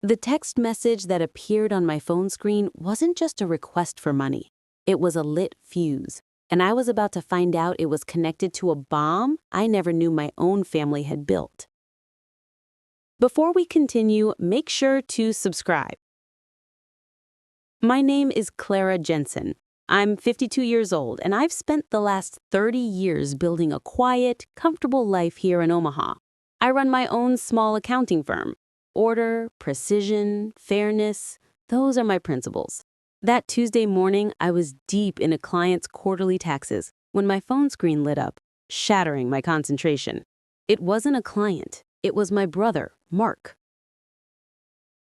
The text message that appeared on my phone screen wasn't just a request for money. It was a lit fuse, and I was about to find out it was connected to a bomb I never knew my own family had built. Before we continue, make sure to subscribe. My name is Clara Jensen. I'm 52 years old, and I've spent the last 30 years building a quiet, comfortable life here in Omaha. I run my own small accounting firm. Order, precision, fairness, those are my principles. That Tuesday morning, I was deep in a client's quarterly taxes when my phone screen lit up, shattering my concentration. It wasn't a client. It was my brother, Mark.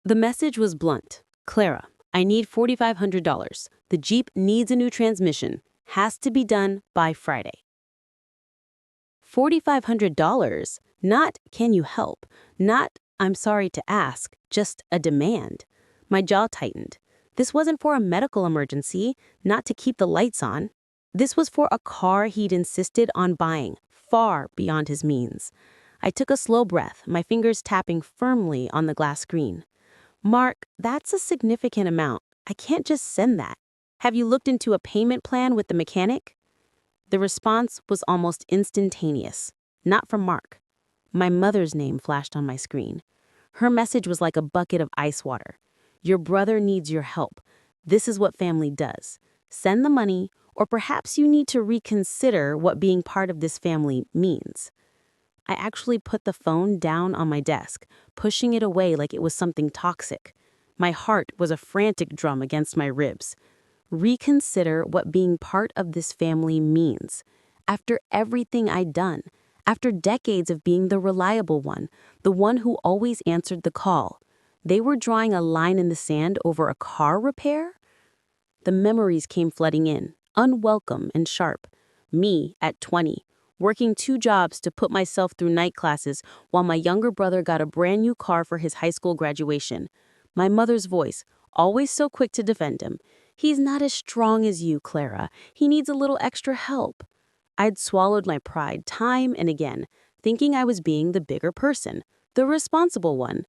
The message was blunt. Clara, I need $4,500. The Jeep needs a new transmission. Has to be done by Friday. $4,500? Not, can you help? Not, I'm sorry to ask, just a demand. My jaw tightened. This wasn't for a medical emergency, not to keep the lights on. This was for a car he'd insisted on buying, far beyond his means. I took a slow breath, my fingers tapping firmly on the glass screen. Mark, that's a significant amount. I can't just send that. Have you looked into a payment plan with the mechanic? The response was almost instantaneous. Not from Mark. My mother's name flashed on my screen. Her message was like a bucket of ice water. Your brother needs your help. This is what family does. Send the money, or perhaps you need to reconsider what being part of this family means. I actually put the phone down on my desk, pushing it away like it was something toxic. My heart was a frantic drum against my ribs. Reconsider what being part of this family means. After everything I'd done, after decades of being the reliable one, the one who always answered the call, they were drawing a line in the sand over a car repair? The memories came flooding in, unwelcome and sharp. Me, at 20, working 2 jobs to put myself through night classes while my younger brother got a brand new car for his high school graduation. My mother's voice, always so quick to defend him. He's not as strong as you, Clara. He needs a little extra help. I'd swallowed my pride time and again, thinking I was being the bigger person, the responsible one.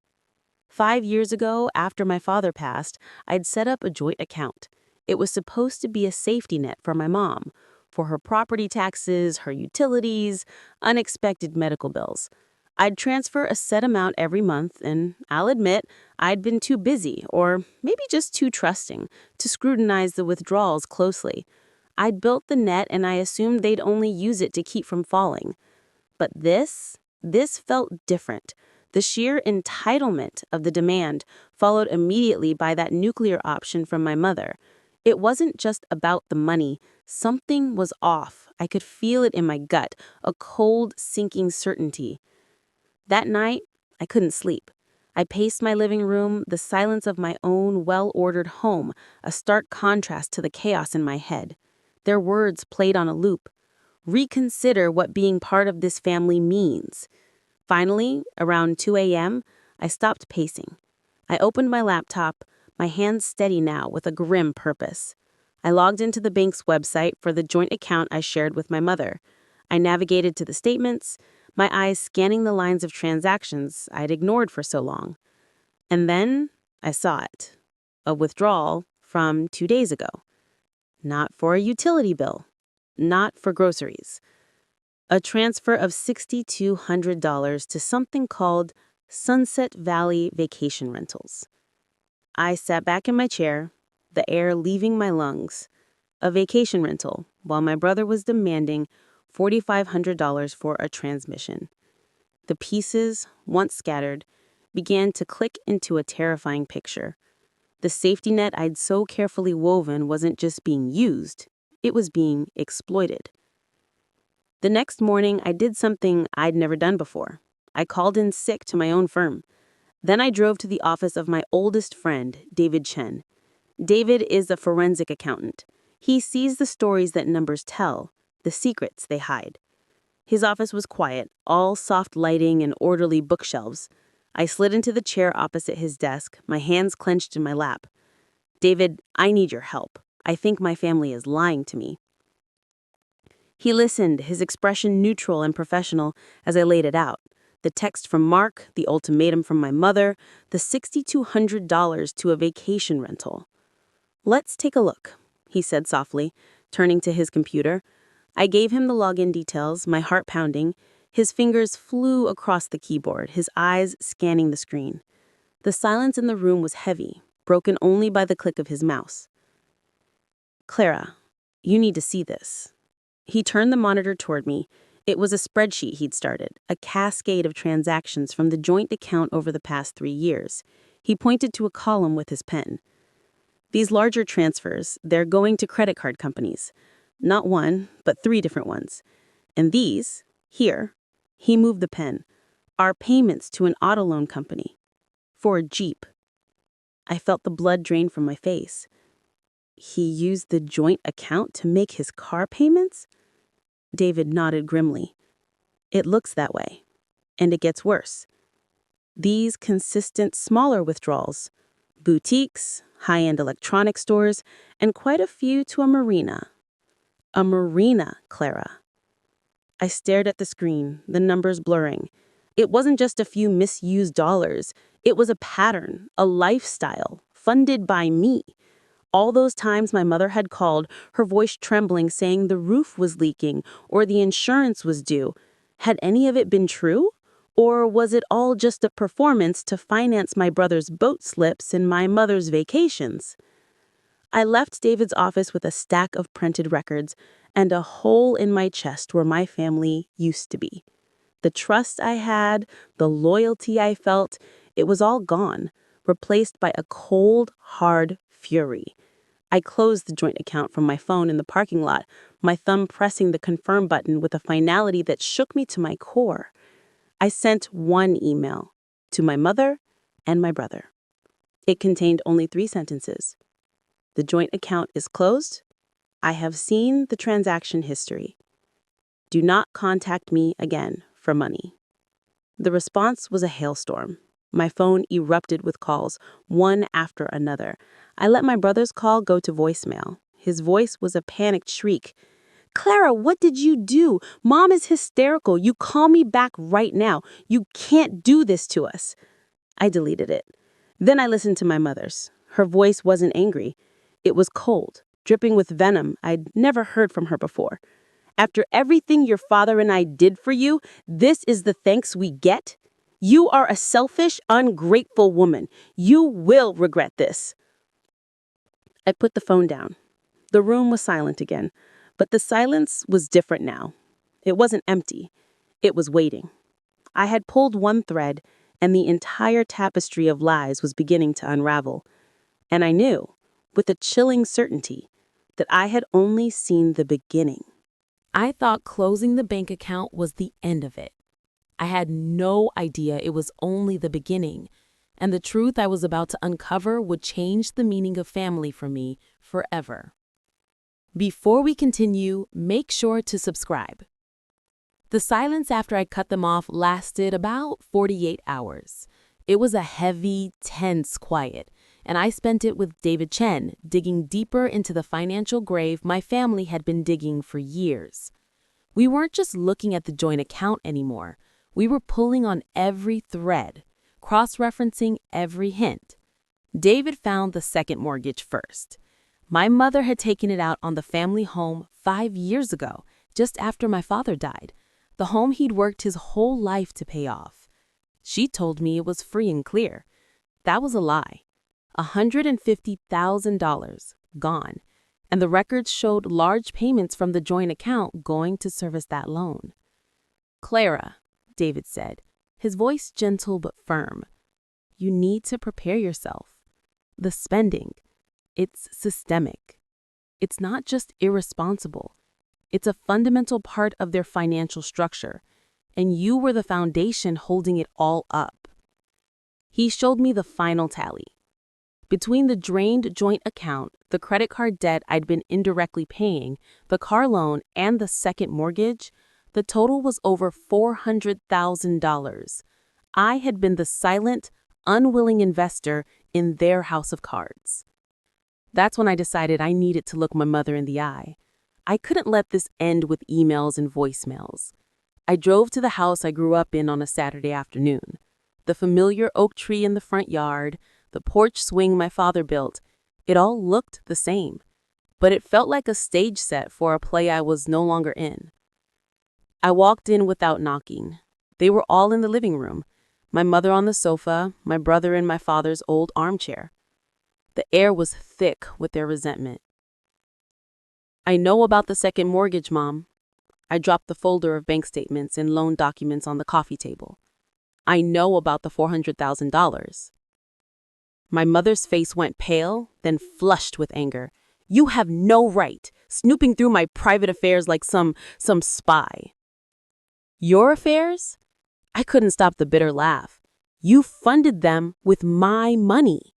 5 years ago, after my father passed, I'd set up a joint account. It was supposed to be a safety net for my mom, for her property taxes, her utilities, unexpected medical bills. I'd transfer a set amount every month, and I'll admit I'd been too busy, or maybe just too trusting, to scrutinize the withdrawals closely. I'd built the net and I assumed they'd only use it to keep from falling. But this felt different. The sheer entitlement of the demand followed immediately by that nuclear option from my mother. It wasn't just about the money. Something was off. I could feel it in my gut, a cold, sinking certainty. That night, I couldn't sleep. I paced my living room, the silence of my own well-ordered home, a stark contrast to the chaos in my head. Their words played on a loop. Reconsider what being part of this family means. Finally, around 2 a.m., I stopped pacing. I opened my laptop, my hands steady now with a grim purpose. I logged into the bank's website for the joint account I shared with my mother. I navigated to the statements, my eyes scanning the lines of transactions I'd ignored for so long. And then I saw it. A withdrawal from 2 days ago. Not for a utility bill. Not for groceries. A transfer of $6,200 to something called Sunset Valley Vacation Rentals. I sat back in my chair, the air leaving my lungs. A vacation rental, while my brother was demanding $4,500 for a transmission. The pieces, once scattered, began to click into a terrifying picture. The safety net I'd so carefully woven wasn't just being used, it was being exploited. The next morning, I did something I'd never done before. I called in sick to my own firm. Then I drove to the office of my oldest friend, David Chen. David is a forensic accountant. He sees the stories that numbers tell, the secrets they hide. His office was quiet, all soft lighting and orderly bookshelves. I slid into the chair opposite his desk, my hands clenched in my lap. David, I need your help. I think my family is lying to me. He listened, his expression neutral and professional, as I laid it out. The text from Mark, the ultimatum from my mother, the $6,200 to a vacation rental. "Let's take a look," he said softly, turning to his computer. I gave him the login details, my heart pounding. His fingers flew across the keyboard, his eyes scanning the screen. The silence in the room was heavy, broken only by the click of his mouse. "Clara, you need to see this." He turned the monitor toward me. It was a spreadsheet he'd started, a cascade of transactions from the joint account over the past 3 years. He pointed to a column with his pen. "These larger transfers, they're going to credit card companies. Not one, but 3 different ones. And these, here," he moved the pen, "are payments to an auto loan company. For a Jeep." I felt the blood drain from my face. He used the joint account to make his car payments? David nodded grimly. "It looks that way. And it gets worse. These consistent smaller withdrawals, boutiques, high-end electronic stores, and quite a few to a marina. A marina, Clara." I stared at the screen, the numbers blurring. It wasn't just a few misused dollars. It was a pattern, a lifestyle, funded by me. All those times my mother had called, her voice trembling, saying the roof was leaking or the insurance was due. Had any of it been true? Or was it all just a performance to finance my brother's boat slips and my mother's vacations? I left David's office with a stack of printed records and a hole in my chest where my family used to be. The trust I had, the loyalty I felt, it was all gone, replaced by a cold, hard fury. I closed the joint account from my phone in the parking lot, my thumb pressing the confirm button with a finality that shook me to my core. I sent one email to my mother and my brother. It contained only 3 sentences. "The joint account is closed. I have seen the transaction history. Do not contact me again for money." The response was a hailstorm. My phone erupted with calls, one after another. I let my brother's call go to voicemail. His voice was a panicked shriek. "Clara, what did you do? Mom is hysterical. You call me back right now. You can't do this to us." I deleted it. Then I listened to my mother's. Her voice wasn't angry. It was cold, dripping with venom I'd never heard from her before. "After everything your father and I did for you, this is the thanks we get? You are a selfish, ungrateful woman. You will regret this." I put the phone down. The room was silent again, but the silence was different now. It wasn't empty. It was waiting. I had pulled one thread, and the entire tapestry of lies was beginning to unravel. And I knew, with a chilling certainty, that I had only seen the beginning. I thought closing the bank account was the end of it. I had no idea it was only the beginning, and the truth I was about to uncover would change the meaning of family for me forever. Before we continue, make sure to subscribe. The silence after I cut them off lasted about 48 hours. It was a heavy, tense quiet, and I spent it with David Chen, digging deeper into the financial grave my family had been digging for years. We weren't just looking at the joint account anymore. We were pulling on every thread, cross-referencing every hint. David found the second mortgage first. My mother had taken it out on the family home 5 years ago, just after my father died, the home he'd worked his whole life to pay off. She told me it was free and clear. That was a lie. $150,000 gone, and the records showed large payments from the joint account going to service that loan. "Clara," David said, his voice gentle but firm, "you need to prepare yourself. The spending, it's systemic. It's not just irresponsible. It's a fundamental part of their financial structure, and you were the foundation holding it all up." He showed me the final tally. Between the drained joint account, the credit card debt I'd been indirectly paying, the car loan, and the second mortgage, the total was over $400,000. I had been the silent, unwilling investor in their house of cards. That's when I decided I needed to look my mother in the eye. I couldn't let this end with emails and voicemails. I drove to the house I grew up in on a Saturday afternoon. The familiar oak tree in the front yard, the porch swing my father built, it all looked the same, but it felt like a stage set for a play I was no longer in. I walked in without knocking. They were all in the living room, my mother on the sofa, my brother in my father's old armchair. The air was thick with their resentment. "I know about the second mortgage, Mom." I dropped the folder of bank statements and loan documents on the coffee table. "I know about the $400,000. My mother's face went pale, then flushed with anger. "You have no right, snooping through my private affairs like some spy." "Your affairs?" I couldn't stop the bitter laugh. "You funded them with my money.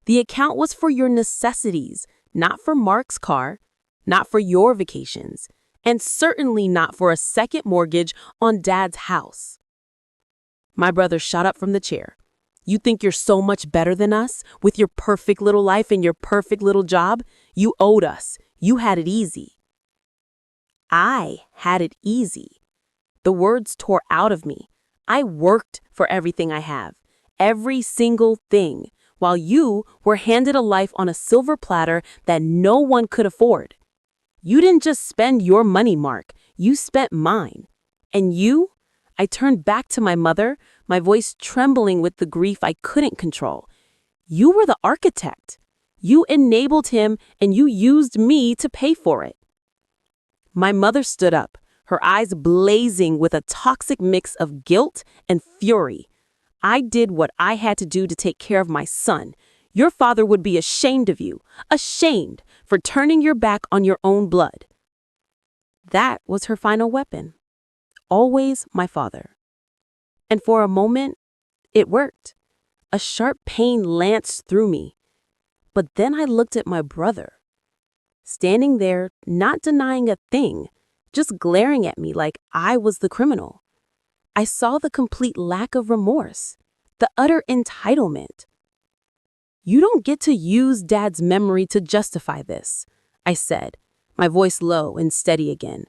The account was for your necessities, not for Mark's car, not for your vacations, and certainly not for a second mortgage on Dad's house." My brother shot up from the chair. "You think you're so much better than us, with your perfect little life and your perfect little job? You owed us. You had it easy." I had it easy. The words tore out of me. I worked for everything I have, every single thing, while you were handed a life on a silver platter that no one could afford. You didn't just spend your money, Mark. You spent mine. And you? I turned back to my mother, my voice trembling with the grief I couldn't control. You were the architect. You enabled him, and you used me to pay for it. My mother stood up, her eyes blazing with a toxic mix of guilt and fury. "I did what I had to do to take care of my son. Your father would be ashamed of you, ashamed for turning your back on your own blood." That was her final weapon. Always my father. And for a moment, it worked. A sharp pain lanced through me. But then I looked at my brother, standing there, not denying a thing, just glaring at me like I was the criminal. I saw the complete lack of remorse, the utter entitlement. "You don't get to use Dad's memory to justify this," I said, my voice low and steady again.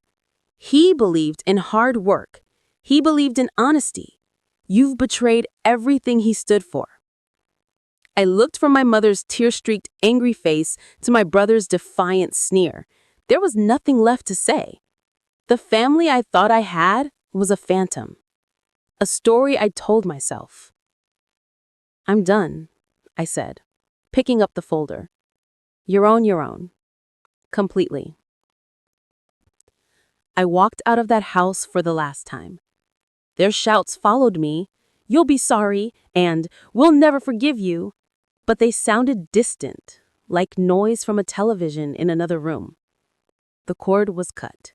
"He believed in hard work. He believed in honesty. You've betrayed everything he stood for." I looked from my mother's tear-streaked, angry face to my brother's defiant sneer. There was nothing left to say. The family I thought I had was a phantom. A story I told myself. "I'm done," I said, picking up the folder. Your own. Completely." I walked out of that house for the last time. Their shouts followed me, "You'll be sorry," and "We'll never forgive you." But they sounded distant, like noise from a television in another room. The cord was cut.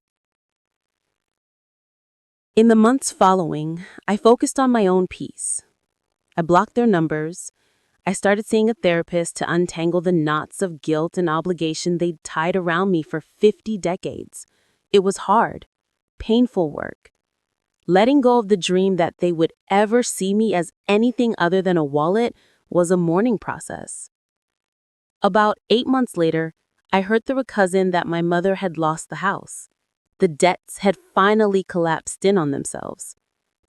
In the months following, I focused on my own peace. I blocked their numbers. I started seeing a therapist to untangle the knots of guilt and obligation they'd tied around me for 50 decades. It was hard, painful work. Letting go of the dream that they would ever see me as anything other than a wallet was a mourning process. About 8 months later, I heard through a cousin that my mother had lost the house. The debts had finally collapsed in on themselves.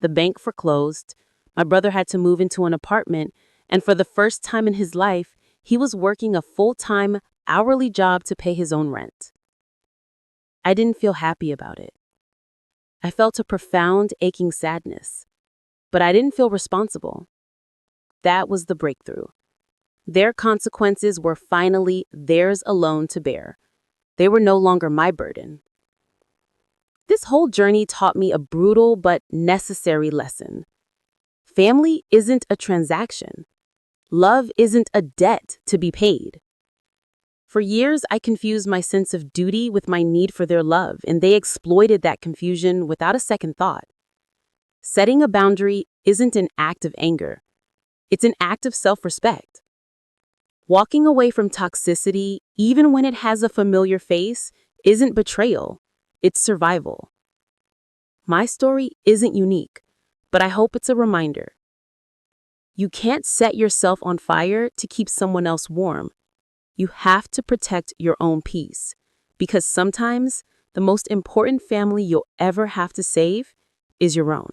The bank foreclosed, my brother had to move into an apartment, and for the first time in his life, he was working a full-time, hourly job to pay his own rent. I didn't feel happy about it. I felt a profound, aching sadness, but I didn't feel responsible. That was the breakthrough. Their consequences were finally theirs alone to bear. They were no longer my burden. This whole journey taught me a brutal but necessary lesson. Family isn't a transaction. Love isn't a debt to be paid. For years, I confused my sense of duty with my need for their love, and they exploited that confusion without a second thought. Setting a boundary isn't an act of anger. It's an act of self-respect. Walking away from toxicity, even when it has a familiar face, isn't betrayal. It's survival. My story isn't unique, but I hope it's a reminder. You can't set yourself on fire to keep someone else warm. You have to protect your own peace, because sometimes the most important family you'll ever have to save is your own.